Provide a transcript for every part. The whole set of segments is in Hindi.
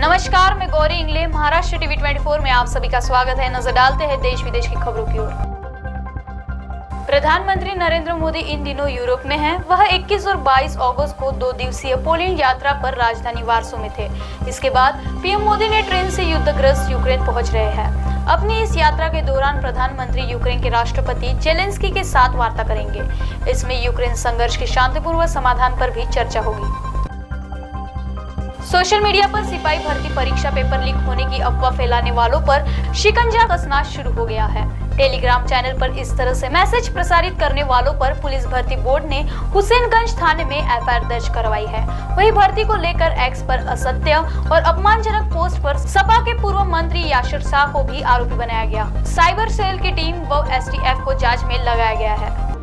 नमस्कार, मैं गौरी इंगले। महाराष्ट्र टीवी 24 में आप सभी का स्वागत है। नजर डालते हैं देश विदेश की खबरों की ओर। प्रधानमंत्री नरेंद्र मोदी इन दिनों यूरोप में हैं। वह 21 और 22 अगस्त को 2 दिवसीय पोलैंड यात्रा पर राजधानी वार्सो में थे। इसके बाद पीएम मोदी ने ट्रेन से युद्धग्रस्त यूक्रेन पहुंच रहे हैं। अपनी इस यात्रा के दौरान प्रधानमंत्री यूक्रेन के राष्ट्रपति जेलेंस्की के साथ वार्ता करेंगे। इसमें यूक्रेन संघर्ष के शांतिपूर्ण समाधान पर भी चर्चा होगी। सोशल मीडिया पर सिपाही भर्ती परीक्षा पेपर लीक होने की अफवाह फैलाने वालों पर शिकंजा कसना शुरू हो गया है। टेलीग्राम चैनल पर इस तरह से मैसेज प्रसारित करने वालों पर पुलिस भर्ती बोर्ड ने हुसैनगंज थाने में एफआईआर दर्ज करवाई है। वही भर्ती को लेकर एक्स पर असत्य और अपमानजनक पोस्ट पर सपा के पूर्व मंत्री यासिर शाह को भी आरोपी बनाया गया। साइबर सेल की टीम व एसटीएफ को जांच में लगाया गया है।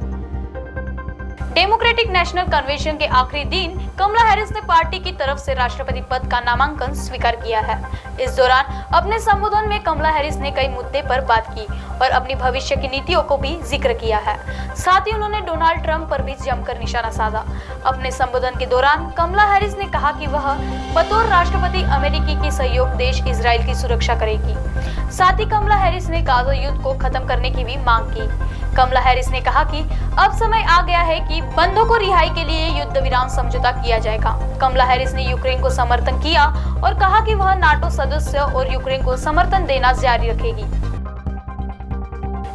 डेमोक्रेटिक नेशनल कन्वेंशन के आखिरी दिन कमला हैरिस ने पार्टी की तरफ से राष्ट्रपति पद का नामांकन स्वीकार किया है। इस दौरान अपने संबोधन में कमला हैरिस ने कई मुद्दे पर बात की और अपनी भविष्य की नीतियों को भी जिक्र किया है। साथ ही उन्होंने डोनाल्ड ट्रंप पर भी जमकर निशाना साधा। अपने संबोधन के दौरान कमला हैरिस ने कहा कि वह बतौर राष्ट्रपति अमेरिकी की सहयोग देश इजराइल की सुरक्षा करेगी। साथ ही कमला हैरिस ने गाजा युद्ध को खत्म करने की भी मांग की। कमला हैरिस ने कहा कि अब समय आ गया है कि बंदों को रिहाई के लिए युद्ध विराम समझौता किया जाएगा। कमला हैरिस ने यूक्रेन को समर्थन किया और कहा कि वह नाटो सदस्य और यूक्रेन को समर्थन देना जारी रखेगी।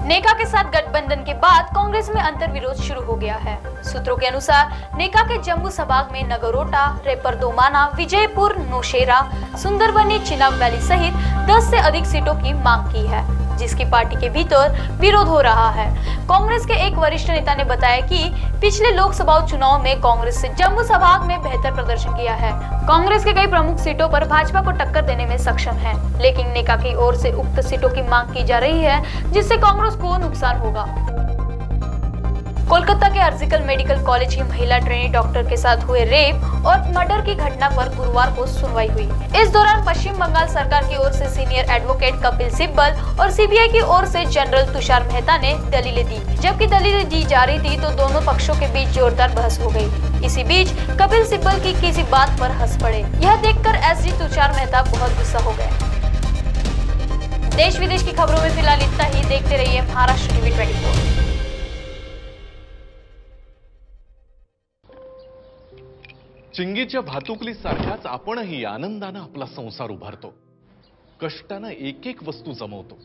नेका के साथ गठबंधन के बाद कांग्रेस में अंतर्विरोध शुरू हो गया है। सूत्रों के अनुसार नेका के जम्मू संभाग में नगरोटा, रेपरदोमाना, विजयपुर, नौशेरा, सुंदरबनी, चिनाब वैली सहित 10 से अधिक सीटों की मांग की है, जिसकी पार्टी के भीतर विरोध हो रहा है। कांग्रेस के एक वरिष्ठ नेता ने बताया कि पिछले लोकसभा चुनाव में कांग्रेस से जम्मू संभाग में बेहतर प्रदर्शन किया है। कांग्रेस के कई प्रमुख सीटों पर भाजपा को टक्कर देने में सक्षम है, लेकिन नेका की ओर से उक्त सीटों की मांग की जा रही है, जिससे कांग्रेस को नुकसान होगा। कोलकाता के अर्जिकल मेडिकल कॉलेज की महिला ट्रेनी डॉक्टर के साथ हुए रेप और मर्डर की घटना पर गुरुवार को सुनवाई हुई। इस दौरान पश्चिम बंगाल सरकार की ओर से सीनियर एडवोकेट कपिल सिब्बल और सीबीआई की ओर से जनरल तुषार मेहता ने दलीलें दी। जबकि दलीलें दी जा रही थी तो दोनों पक्षों के बीच जोरदार बहस हो गई। इसी बीच कपिल सिब्बल की किसी बात पर हंस पड़े। यह देखकर एसजी तुषार मेहता बहुत गुस्सा हो गए। देश विदेश की खबरों में फिलहाल इतना ही। देखते रहिए महाराष्ट्र टीवी 24। चिंगीच्या भातुकली सारख्याच आपणही आनंदाने आपला संसार उभारतो, कष्टाने एक एक वस्तू जमवतो,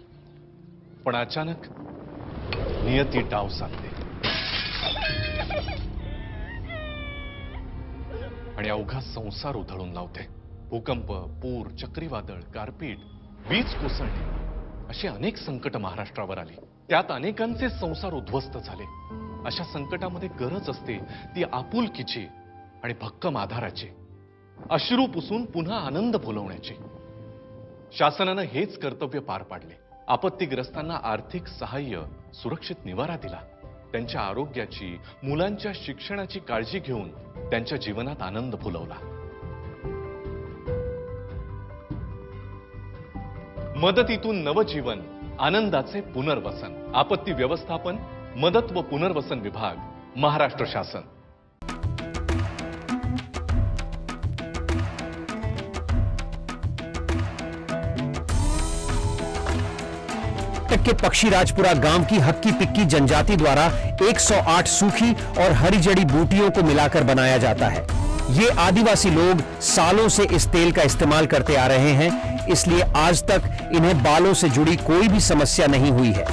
पण अचानक नियती डाव साधते आणि अवघा संसार उधळून लावते। भूकंप, पूर, चक्रीवादळ, गारपीट, वीज कोसळणे अशी अनेक संकट महाराष्ट्रावर आली। त्यात अनेकांचे संसार उद्ध्वस्त झाले। अशा संकटामध्ये गरज असते ती आपुलकीची आणि भक्कम आधाराची, अश्रू पुसून पुन्हा आनंद फुलवण्याची। शासनाने हेच कर्तव्य पार पाडले। आपत्तीग्रस्तांना आर्थिक सहाय्य, सुरक्षित निवारा दिला, त्यांच्या आरोग्याची, मुलांच्या शिक्षणाची काळजी घेऊन त्यांच्या जीवनात आनंद फुलवला। मदतीतून नवजीवन, आनंदाचे पुनर्वसन। आपत्ती व्यवस्थापन, मदत व पुनर्वसन विभाग, महाराष्ट्र शासन। के पक्षीराजपुरा गांव की हक्की पिक्की जनजाति द्वारा 108 सूखी और हरी जड़ी बूटियों को मिलाकर बनाया जाता है। ये आदिवासी लोग सालों से इस तेल का इस्तेमाल करते आ रहे हैं, इसलिए आज तक इन्हें बालों से जुड़ी कोई भी समस्या नहीं हुई है।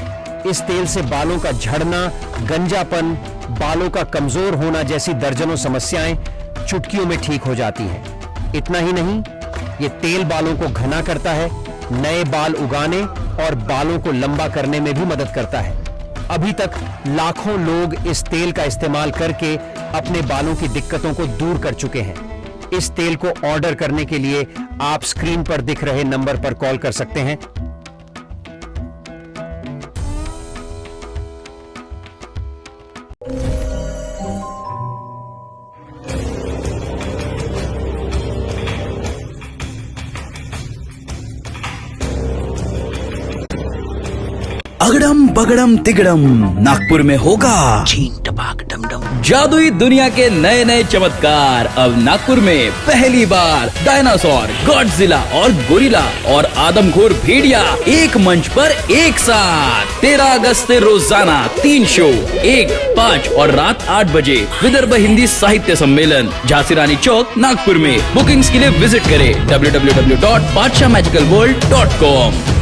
इस तेल से बालों का झड़ना, गंजापन, बालों का कमजोर होना जैसी दर्जनों समस्याएं चुटकियों में ठीक हो जाती हैं। इतना ही नहीं, ये तेल बालों को घना करता है, नए बाल उगाने और बालों को लंबा करने में भी मदद करता है। अभी तक लाखों लोग इस तेल का इस्तेमाल करके अपने बालों की दिक्कतों को दूर कर चुके हैं। इस तेल को ऑर्डर करने के लिए आप स्क्रीन पर दिख रहे नंबर पर कॉल कर सकते हैं। अगड़म बगड़म तिगड़म नागपुर में होगा छीन टपक जादुई दुनिया के नए नए चमत्कार अब नागपुर में पहली बार डायनासोर, गॉडजिला और गोरिल्ला और आदमखोर भेड़िया एक मंच पर एक साथ 13 अगस्त से रोजाना 3 शो 1, 5 और रात 8 बजे विदर्भ हिंदी साहित्य सम्मेलन, झांसी रानी चौक, नागपुर में। बुकिंग्स के लिए विजिट करें www.badshahmagicalworld.com।